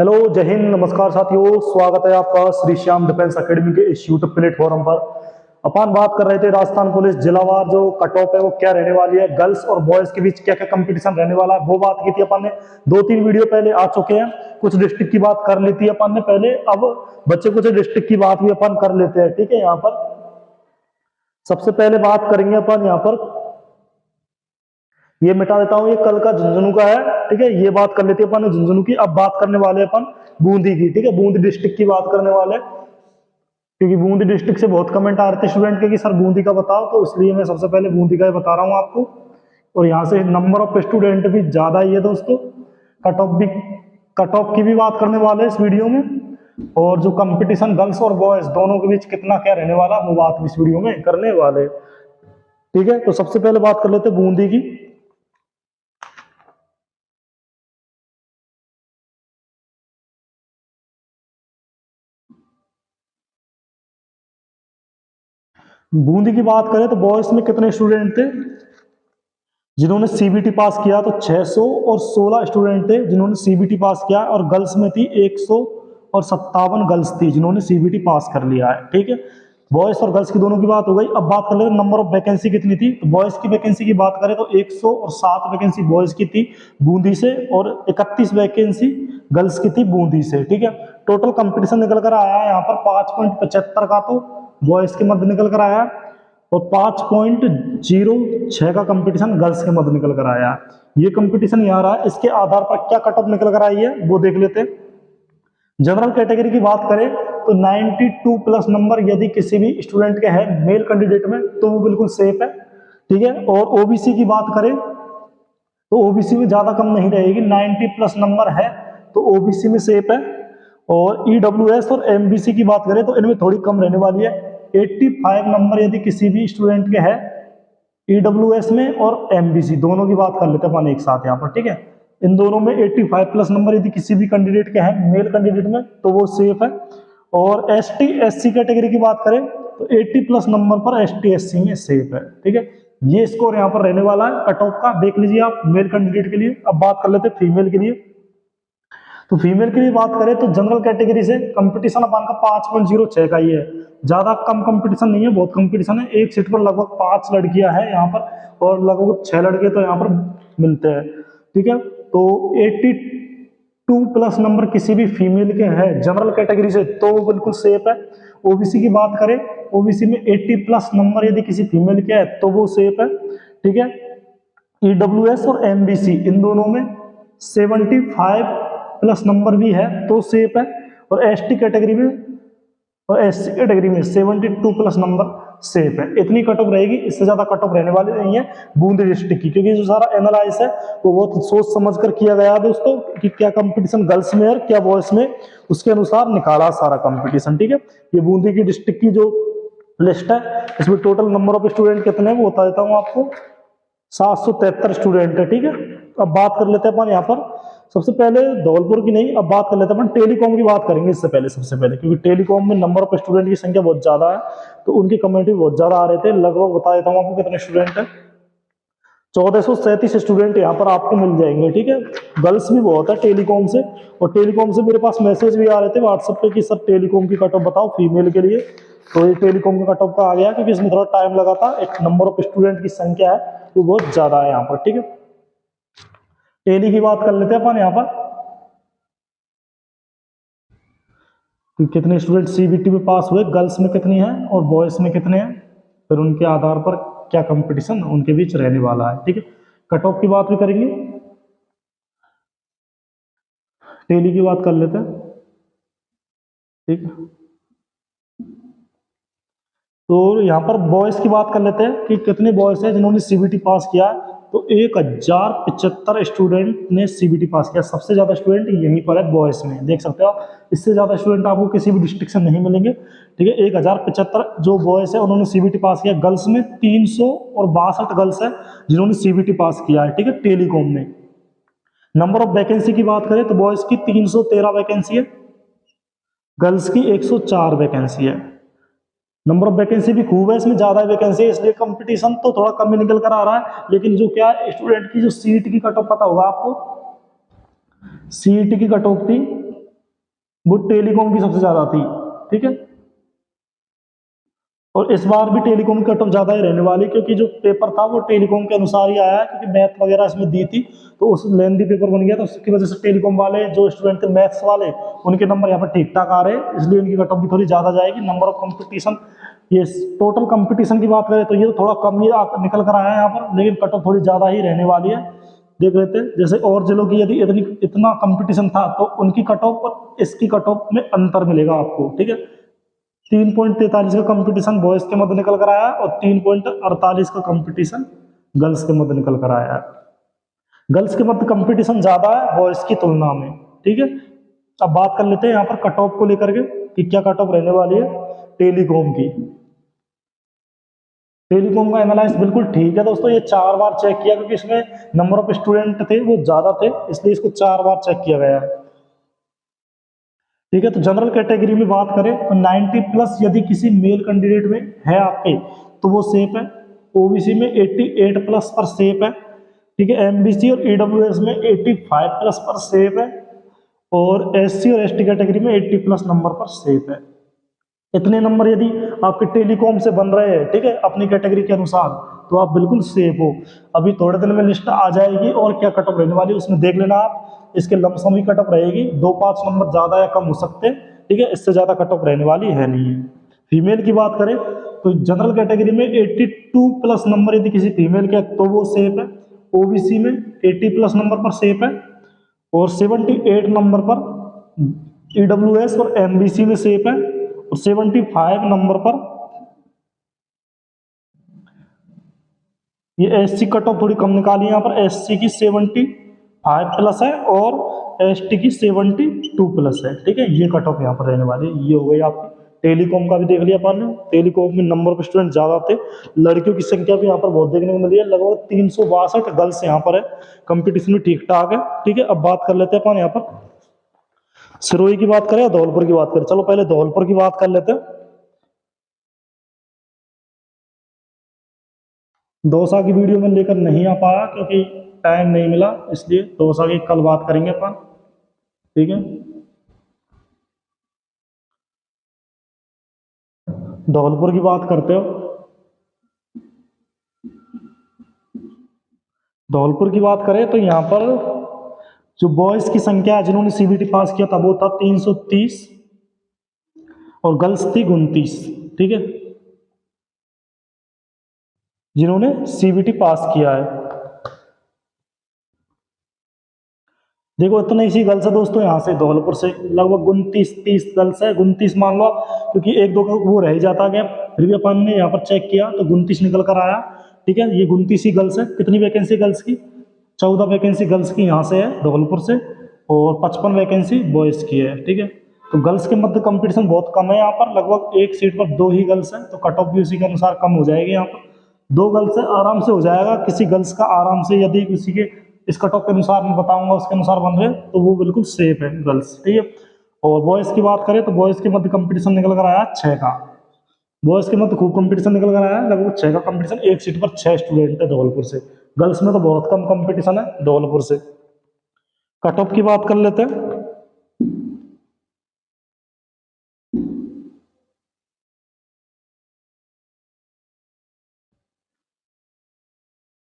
Hello, जय हिंद, नमस्कार साथियों। स्वागत है आपका श्री श्याम डिफेंस एकेडमी के इस यूट्यूब प्लेटफॉर्म पर। अपन बात कर रहे थे राजस्थान पुलिस जिलावार जो कट ऑफ है वो क्या रहने वाली है, गर्ल्स और बॉयज के बीच क्या क्या कंपटीशन रहने वाला है, वो बात की थी अपन ने। 2-3 वीडियो पहले आ चुके हैं। कुछ डिस्ट्रिक्ट की बात कर ली थी अपन ने पहले, अब बच्चे कुछ डिस्ट्रिक्ट की बात भी अपन कर लेते हैं। ठीक है, यहाँ पर सबसे पहले बात करेंगे अपन, यहाँ पर ये मिटा देता हूं, ये कल का झुंझुनू का है। ठीक है, ये बात कर लेते हैं अपन झुंझुनू की। अब बात करने वाले अपन बूंदी की। ठीक है, बूंदी डिस्ट्रिक्ट की बात करने वाले, क्योंकि बूंदी डिस्ट्रिक्ट से बहुत कमेंट आ रहे थे स्टूडेंट के कि सर बूंदी का बताओ, तो इसलिए मैं सबसे पहले बूंदी का ही बता रहा हूं आपको। और यहाँ से नंबर ऑफ स्टूडेंट भी ज्यादा ही है दोस्तों। कट ऑफ की भी बात करने वाले इस वीडियो में, और जो कंपटीशन गर्ल्स और बॉयज दोनों के बीच कितना क्या रहने वाला वो बात इस वीडियो में करने वाले। ठीक है, तो सबसे पहले बात कर लेते हैं बूंदी की। बूंदी की बात करें तो बॉयज में कितने स्टूडेंट थे जिन्होंने सीबीटी पास किया, तो 600 और 16 स्टूडेंट थे जिन्होंने सीबीटी पास किया, और गर्ल्स में थी 157 गर्ल्स थी जिन्होंने सीबीटी पास कर लिया है। ठीक है, बॉयज और गर्ल्स की दोनों की बात हो गई। अब बात कर ले नंबर ऑफ वैकेंसी कितनी थी। तो बॉयज की वैकेंसी की बात करें तो 107 वैकेंसी बॉयज की थी बूंदी से, और 31 वैकेंसी गर्ल्स की थी बूंदी से। ठीक है, टोटल कंपटीशन निकल कर आया है यहाँ पर 5.75 का तो बॉयज के मध्य निकल कर आया, और 5.06 का कंपटीशन गर्ल्स के मध्य निकल कर आया। ये कंपटीशन यहाँ रहा। इसके आधार पर क्या कट ऑफ निकल कर आई है वो देख लेते हैं। जनरल कैटेगरी की बात करें तो 92 प्लस नंबर यदि किसी भी स्टूडेंट के है मेल कैंडिडेट में तो वो बिल्कुल सेफ है। ठीक है, और ओबीसी की बात करें तो ओबीसी में ज्यादा कम नहीं रहेगी, 90 प्लस नंबर है तो ओबीसी में सेफ है। और ईडब्ल्यूएस और एमबीसी की बात करें तो इनमें थोड़ी कम रहने वाली है। 85 नंबर यदि किसी भी स्टूडेंट के है ईडब्ल्यूएस में और एमबीसी दोनों की बात कर लेते हैं अपन एक साथ यहाँ पर। ठीक है, इन दोनों में 85 प्लस नंबर यदि किसी भी कैंडिडेट के हैं मेल कैंडिडेट में तो वो सेफ है। और एसटी एससी कैटेगरी की बात करें तो 80 प्लस नंबर पर एसटी एससी में सेफ है। ठीक है, ये स्कोर यहाँ पर रहने वाला है कट ऑफ का, देख लीजिए आप मेल कैंडिडेट के लिए। अब बात कर लेते हैं फीमेल के लिए। तो फीमेल के लिए बात करें तो जनरल कैटेगरी से कंपटीशन अपन का 5.06 का ही है, ज्यादा कम कंपटीशन नहीं है, बहुत कंपटीशन है। एक सीट पर लगभग 5 लड़कियां हैं यहाँ पर, और लगभग 6 लड़के तो यहाँ पर मिलते हैं। ठीक है, तो 82 प्लस नंबर किसी भी फीमेल के हैं जनरल कैटेगरी से तो वो बिल्कुल सेफ है। ओबीसी की बात करें, ओबीसी में 80 प्लस नंबर यदि किसी फीमेल के है तो वो सेफ है। ठीक है, ईडब्ल्यूएस और एमबीसी इन दोनों में 75 प्लस नंबर भी है तो सेफ है। और एसटी कैटेगरी में और एससी कैटेगरी में 72 प्लस नंबर सेफ है। इतनी कट ऑफ रहेगी, इससे ज्यादा कट ऑफ रहने वाली नहीं है बूंदी डिस्ट्रिक्ट की, क्योंकि जो सारा एनालाइज है वो बहुत सोच समझ कर किया गया है दोस्तों कि क्या कंपटीशन गर्ल्स में और क्या बॉयज में, उसके अनुसार निकाला सारा कंपटीशन। ठीक है, ये बूंदी की डिस्ट्रिक्ट की जो लिस्ट है इसमें टोटल नंबर ऑफ स्टूडेंट कितने हैं वो बता देता हूँ आपको। 773 स्टूडेंट है। ठीक है, अब बात कर लेते हैं अपन यहाँ पर सबसे पहले धौलपुर की नहीं, अब बात कर लेते हैं अपन टेलीकॉम की बात करेंगे इससे पहले, सबसे पहले, क्योंकि टेलीकॉम में नंबर ऑफ स्टूडेंट की संख्या बहुत ज्यादा है तो उनके कमेंट भी बहुत ज्यादा आ रहे थे। लगभग बता देता हूँ आपको कितने स्टूडेंट है। 1437 स्टूडेंट यहाँ पर आपको मिल जाएंगे। ठीक है, गर्ल्स भी बहुत है टेलीकॉम से, और टेलीकॉम से मेरे पास मैसेज भी आ रहे थे व्हाट्सएप पे कि सर टेलीकॉम की कट ऑफ बताओ फीमेल के लिए। तो ये टेलीकॉम का कट ऑफ का आ गया, क्योंकि इसमें थोड़ा टाइम लगा था। एक नंबर ऑफ स्टूडेंट की संख्या है वो बहुत ज्यादा है यहाँ पर। ठीक है, टेली की बात कर लेते हैं अपन यहाँ पर, कितने स्टूडेंट सीबीटी में पास हुए, गर्ल्स में कितनी है और बॉयज में कितने हैं, फिर उनके आधार पर क्या कंपटीशन उनके बीच रहने वाला है। ठीक है, कट ऑफ की बात भी करेंगे, टेली की बात कर लेते हैं। ठीक है, तो यहाँ पर बॉयज की बात कर लेते हैं कि कितने बॉयज हैं जिन्होंने सीबीटी पास किया। तो 1075 स्टूडेंट ने सीबीटी पास किया। सबसे ज्यादा स्टूडेंट यहीं पर है बॉयज में, देख सकते हो आप। इससे ज्यादा स्टूडेंट आपको किसी भी डिस्ट्रिक्ट से नहीं मिलेंगे। ठीक है, 1075 जो बॉयज है उन्होंने सीबीटी पास किया। गर्ल्स में 362 गर्ल्स है जिन्होंने सीबीटी पास किया है। ठीक है, टेलीकॉम में। नंबर ऑफ वैकेंसी की बात करें तो बॉयज की 313 वैकेंसी है, गर्ल्स की 104 वैकेंसी है। नंबर ऑफ वैकेंसी भी खूब है, इसमें ज्यादा वैकेंसी है इसलिए कंपटीशन तो थोड़ा कम ही निकल कर आ रहा है। लेकिन जो क्या स्टूडेंट की जो सीट की कट ऑफ पता होगा आपको, सीट की कट ऑफ थी वो टेलीकॉम की सबसे ज़्यादा थी, ठीक है। और इस बार भी टेलीकॉम की कट ऑफ ज़्यादा ही रहने वाली, क्योंकि जो पेपर था वो टेलीकॉम के अनुसार ही आया है, क्योंकि मैथ वगैरह इसमें दी थी, तो उस लेंदी पेपर बन गया, तो उसकी वजह से टेलीकॉम वाले जो स्टूडेंट थे मैथ्स वाले, उनके नंबर यहाँ पर ठीक ठाक आ रहे हैं, इसलिए इनकी कट ऑफ भी थोड़ी ज़्यादा जाएगी। नंबर ऑफ कंपटीशन, ये टोटल कंपटीशन की बात करें तो ये तो थोड़ा कम ही निकल कर आया है यहाँ पर, लेकिन कट ऑफ थोड़ी ज़्यादा ही रहने वाली है। देख लेते हैं, जैसे और जिलों की यदि इतना कंपटीशन था तो उनकी कट ऑफ और इसकी कट ऑफ में अंतर मिलेगा आपको, ठीक है। 3.43 का कंपटीशन बॉयज के मध्य निकल कर आया और 3.48 का कंपटीशन गर्ल्स के मध्य निकल कर आया है। गर्ल्स के मध्य कंपटीशन ज्यादा है बॉयज की तुलना में, ठीक है। अब बात कर लेते हैं यहाँ पर कट ऑफ को लेकर के कि क्या कट ऑफ रहने वाली है टेलीकॉम की। टेलीकॉम का एनालाइज बिल्कुल ठीक है दोस्तों, ये 4 बार चेक किया, क्योंकि इसमें नंबर ऑफ स्टूडेंट थे वो ज्यादा थे, इसलिए इसको 4 बार चेक किया गया है, ठीक है। तो जनरल कैटेगरी में बात करें तो 90 प्लस यदि किसी मेल कैंडिडेट में है आपके तो वो सेफ है। ओबीसी में 88 प्लस पर सेफ है, ठीक है। एमबीसी और ईडब्ल्यूएस में 85 प्लस पर सेफ है, और एससी और एसटी कैटेगरी में 80 प्लस नंबर पर सेफ है। इतने नंबर यदि आपके टेलीकॉम से बन रहे हैं, ठीक है, अपनी कैटेगरी के अनुसार, तो आप बिल्कुल सेफ हो। अभी थोड़े दिन में लिस्ट आ जाएगी और क्या कट ऑफ रहने वाली है उसमें देख लेना आप। इसके लमसम ही कट ऑफ रहेगी, 2-5 नंबर ज्यादा या कम हो सकते हैं, ठीक है, इससे ज्यादा कट ऑफ रहने वाली है नहीं है। फीमेल की बात करें तो जनरल कैटेगरी में 82 प्लस नंबर यदि किसी फीमेल के तो वो सेफ है। ओबीसी में 80 प्लस नंबर पर सेफ है, और 78 नंबर पर ईडब्ल्यूएस और एमबीसी में सेफ है, और 75 नंबर पर ये एससी कट ऑफ थोड़ी कम निकाली यहाँ पर। एससी की 75 प्लस है और एसटी की 72 प्लस है, ठीक है। ये कट ऑफ यहाँ पर रहने वाली है। ये हो गई आपकी। टेलीकॉम का भी देख लिया अपन ने, टेलीकॉम में नंबर ऑफ स्टूडेंट ज्यादा थे, लड़कियों की संख्या भी यहाँ पर बहुत देखने को मिली है, लगभग 362 गर्ल्स यहाँ पर है, कंपटीशन भी ठीक ठाक है, ठीक है। अब बात कर लेते हैं अपन यहाँ पर सिरोही की बात करें या धौलपुर की बात करें। चलो पहले धौलपुर की बात कर लेते हैं। दौसा की वीडियो में लेकर नहीं आ पाया क्योंकि टाइम नहीं मिला, इसलिए दौसा की कल बात करेंगे अपन, ठीक है। धौलपुर की बात करते हो, धौलपुर की बात करें तो यहाँ पर जो बॉयज की संख्या है जिन्होंने सीबीटी पास किया था वो था 330 और गर्ल्स थी 29, ठीक है, जिन्होंने सीबीटी पास किया है। देखो इतना इसी गर्ल्स है दोस्तों, यहाँ से धौलपुर से लगभग 29-30 गर्ल्स है, 29 मान लो, क्योंकि 1-2 का वो रह जाता है, फिर भी अपन ने यहाँ पर चेक किया तो 29 निकल कर आया, ठीक है। ये 29 ही गर्ल्स है। कितनी वैकेंसी गर्ल्स की? 14 वैकेंसी गर्ल्स की यहाँ से है धौलपुर से, और 55 वैकेंसी बॉयज की है, ठीक है। तो गर्ल्स के मध्य कंपटीशन बहुत कम है यहाँ पर, लगभग एक सीट पर 2 ही गर्ल्स हैं, तो कट ऑफ भी उसी के अनुसार कम हो जाएगी। यहाँ पर 2 गर्ल्स है, आराम से हो जाएगा। किसी गर्ल्स का आराम से यदि किसी के इस कट ऑफ के अनुसार मैं बताऊंगा उसके अनुसार बन रहे तो वो बिल्कुल सेफ है गर्ल्स, ठीक है। और बॉयज की बात करें तो बॉयज के मध्य कंपटीशन निकल कर आया 6 का। बॉयज के मध्य खूब कंपटीशन निकल कर आया, लगभग 6 का कंपटीशन, एक सीट पर 6 स्टूडेंट है धौलपुर से। गर्ल्स में तो बहुत कम कंपटीशन है धौलपुर से। कट ऑफ की बात कर लेते हैं।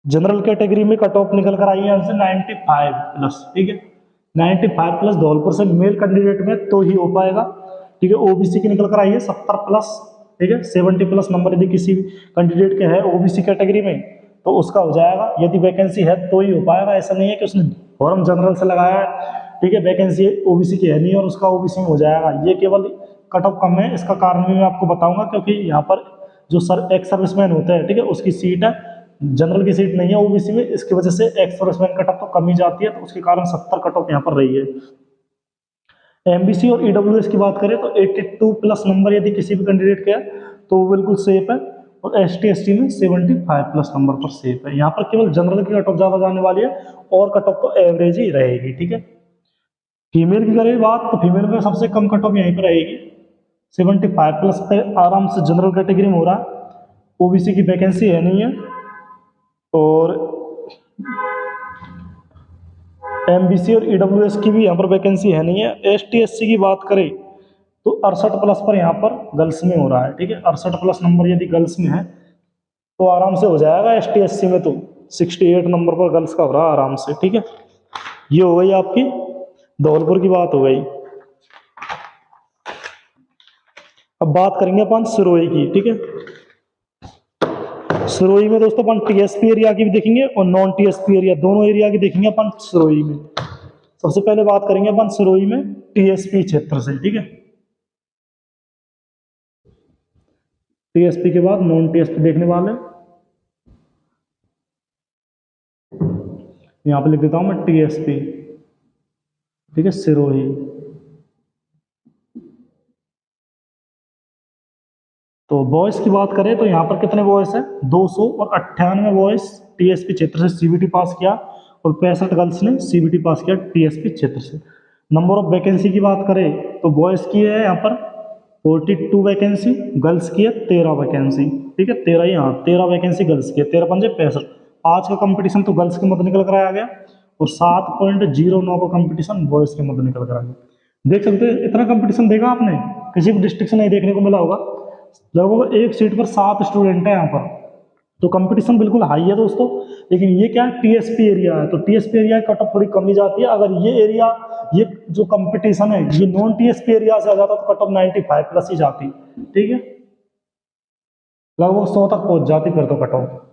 जनरल कैटेगरी में कट ऑफ निकल कर आई है हमसे 95 प्लस, ठीक है। 95 प्लस धौलपुर से मेल कैंडिडेट में तो ही हो पाएगा, ठीक है। ओबीसी की निकल कर आई है 70 प्लस, ठीक है। 70 प्लस नंबर यदि किसी कैंडिडेट के है ओबीसी कैटेगरी में तो उसका हो जाएगा, यदि वैकेंसी है तो ही हो पाएगा। ऐसा नहीं है कि उसने फॉर्म जनरल से लगाया है, ठीक है, वैकेंसी ओबीसी की है नहीं और उसका ओबीसी में हो जाएगा। ये केवल कट ऑफ कम है, इसका कारण भी मैं आपको बताऊंगा, क्योंकि यहाँ पर जो एक्स सर्विसमैन होते हैं, ठीक है, उसकी सीट है, जनरल की सीट नहीं है ओबीसी में, इसकी वजह से एक्स सर्विसमैन कट ऑफ तो कम ही जाती है, तो उसके कारण 70 कट ऑफ यहाँ पर रही है। एमबीसी और ईडब्ल्यूएस की बात करें तो 82 प्लस नंबर यदि किसी भी कैंडिडेट के है तो वो बिल्कुल सेफ है, और एसटी एसटी में 75 प्लस नंबर पर सेफ है। यहाँ पर केवल जनरल की कट ऑफ ज्यादा जाने वाली है और कट ऑफ तो एवरेज ही रहेगी, ठीक है। फीमेल की करें बात तो फीमेल में सबसे कम कट ऑफ यहीं पर रहेगी, 75 प्लस पे आराम से जनरल कैटेगरी में हो रहा है। ओबीसी की वैकेंसी है नहीं है, और एमबीसी और ईडब्ल्यूएस की भी यहाँ पर वैकेंसी है नहीं है। एसटी एससी की बात करें तो 68+ पर यहाँ पर गर्ल्स में हो रहा है, ठीक है। 68+ नंबर यदि गर्ल्स में है तो आराम से हो जाएगा। एसटी एससी में तो 68 नंबर पर गर्ल्स का हो रहा है आराम से, ठीक है। ये हो गई आपकी धौलपुर की बात हो गई। अब बात करेंगे अपन सिरोही की, ठीक है। सिरोही में दोस्तों अपन टीएसपी एरिया की भी देखेंगे और नॉन टीएसपी एरिया, दोनों एरिया की देखेंगे अपन सिरोही में। सबसे पहले बात करेंगे अपन सिरोही में टीएसपी क्षेत्र से, ठीक है। टीएसपी के बाद नॉन टीएसपी देखने वाले, यहां पे लिख देता हूं मैं टीएसपी, ठीक है, सिरोही। तो बॉयज की बात करें तो यहाँ पर कितने बॉयज है, 298 बॉयज टीएसपी क्षेत्र से सीबीटी पास किया और 65 गर्ल्स ने सीबीटी पास किया टीएसपी क्षेत्र से। नंबर ऑफ वैकेंसी की बात करें तो बॉयज की है यहाँ पर 42 वैकेंसी, गर्ल्स की है 13 वैकेंसी, ठीक है। 13 वैकेंसी गर्ल्स की है, 13 पंजे 65। आज का कंपटीशन तो गर्ल्स के मध्य निकल कर आया गया और 7.09 का कंपटीशन बॉयज के मध्य निकल कर आ गया। देख सकते हैं इतना कंपटीशन देखा आपने, किसी भी डिस्ट्रिक्ट से नहीं देखने को मिला होगा। लगभग एक सीट पर 7 स्टूडेंट है यहाँ पर, तो कंपटीशन बिल्कुल हाई है दोस्तों। लेकिन ये क्या है, टीएसपी एरिया है, तो टीएसपी एरिया की कट ऑफ थोड़ी कम ही जाती है। अगर ये एरिया, ये जो कंपटीशन है ये नॉन टीएसपी एरिया से आ जाता तो कट ऑफ 95+ ही जाती, ठीक है, लगभग 100 तक पहुंच जाती फिर तो कट ऑफ।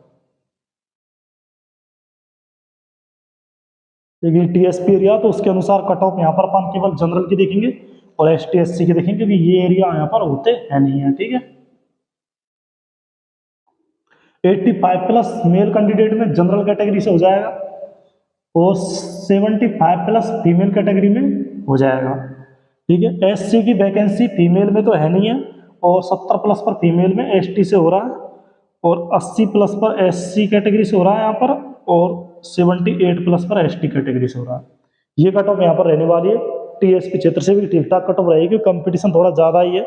लेकिन टीएसपी एरिया तो उसके अनुसार कट ऑफ यहाँ पर अपन केवल जनरल की देखेंगे और एसटी एससी की देखेंगे, क्योंकि ये एरिया यहाँ पर होते हैं नहीं है, ठीक है। 85+ मेल कैंडिडेट में जनरल कैटेगरी से हो जाएगा और 75+ फीमेल कैटेगरी में हो जाएगा, ठीक है। एससी की वैकेंसी फीमेल में तो है नहीं है और 70+ पर फीमेल में एसटी से हो रहा है और 80+ पर एससी कैटेगरी से हो रहा है यहाँ पर और 78+ पर एसटी कैटेगरी से हो रहा है। ये कट ऑफ यहाँ पर रहने वाली है। टीएसपी क्षेत्र से भी ठीक ठाक कट ऑफ रहेगी, कंपटीशन थोड़ा ज्यादा ही है।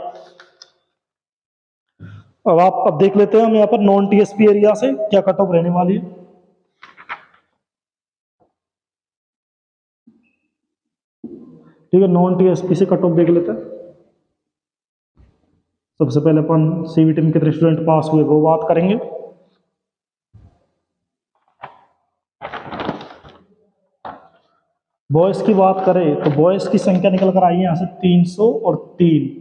अब देख लेते हैं हम यहाँ पर नॉन टीएसपी एरिया से क्या कट ऑफ रहने वाली है। ठीक है, नॉन टीएसपी से कट ऑफ देख लेते हैं। सबसे पहले अपन सीबीटी में कितने स्टूडेंट पास हुए वो बात करेंगे। बॉयज की बात करें तो बॉयज की संख्या निकल कर आई है यहाँ से 303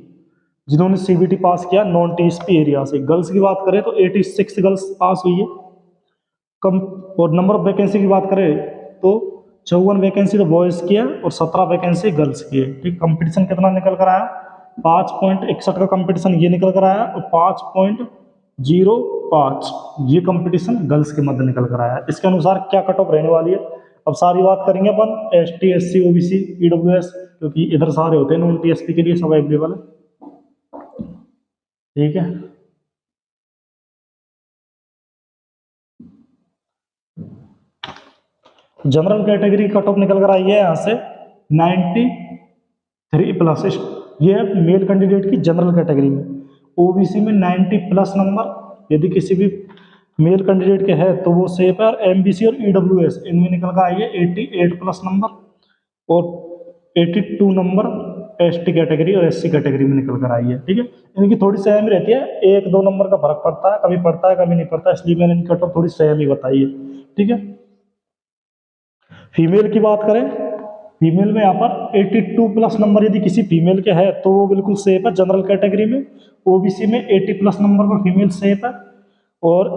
जिन्होंने सीबीटी पास किया नॉन टीएसपी एरिया से। गर्ल्स की बात करें तो 86 गर्ल्स पास हुई है कम। और नंबर ऑफ वैकेंसी की बात करें तो 54 वैकेंसी तो बॉयज की है और 17 वैकेंसी गर्ल्स की है, ठीक। कंपटीशन कितना निकल कर आया, 5.61 का कंपटीशन ये निकल कर आया और 5.05 ये कंपटीशन गर्ल्स के मध्य निकल कर आया। इसके अनुसार क्या कट ऑफ रहने वाली है, अब सारी बात करेंगे अपन एसटी एससी ओबीसी ईडब्ल्यूएस, क्योंकि इधर सारे होते हैं नॉन टीएसपी के लिए सब अवेलेबल है, ठीक है। जनरल कैटेगरी कट ऑफ निकल कर आई है यहाँ से 93+। ये है मेल कैंडिडेट की जनरल कैटेगरी में। ओबीसी में 90+ नंबर यदि किसी भी मेल कैंडिडेट के है तो वो सेफ है। और एमबीसी और ईडब्ल्यूएस इनमें निकल कर आई है 88+ नंबर और 82 नंबर एसटी कैटेगरी और एससी कैटेगरी में निकल कर आई है, ठीक है। इनकी थोड़ी सेम रहती है, 1-2 नंबर का फर्क पड़ता है, कभी पड़ता है कभी नहीं पड़ता, इसलिए मैंने इनकी कट ऑफ थोड़ी सेम ही बताई है, ठीक है। फीमेल की बात करें, फीमेल में यहाँ पर 82+ नंबर यदि किसी फीमेल के है तो वो बिल्कुल सेफ है जनरल कैटेगरी में। ओबीसी में 80+ नंबर पर फीमेल सेफ है और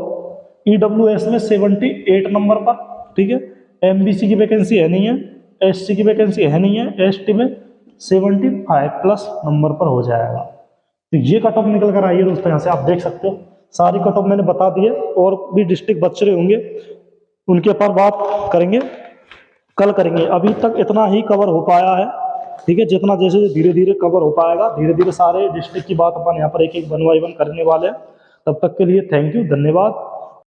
ईडब्ल्यूएस में 78 नंबर पर, ठीक है। एमबीसी की वैकेंसी है नहीं है, एससी की वैकेंसी है नहीं है, एसटी में 75+ नंबर पर हो जाएगा। तो ये कट ऑफ निकल कर आई है दोस्तों, यहाँ से आप देख सकते हो सारी कट ऑफ मैंने बता दी है। और भी डिस्ट्रिक्ट बच रहे होंगे उनके ऊपर बात करेंगे, कल करेंगे। अभी तक इतना ही कवर हो पाया है, ठीक है। जितना जैसे धीरे धीरे कवर हो पाएगा, धीरे धीरे सारे डिस्ट्रिक्ट की बात अपन यहाँ पर एक एक 1 बाय 1 करने वाले हैं। तब तक के लिए थैंक यू, धन्यवाद।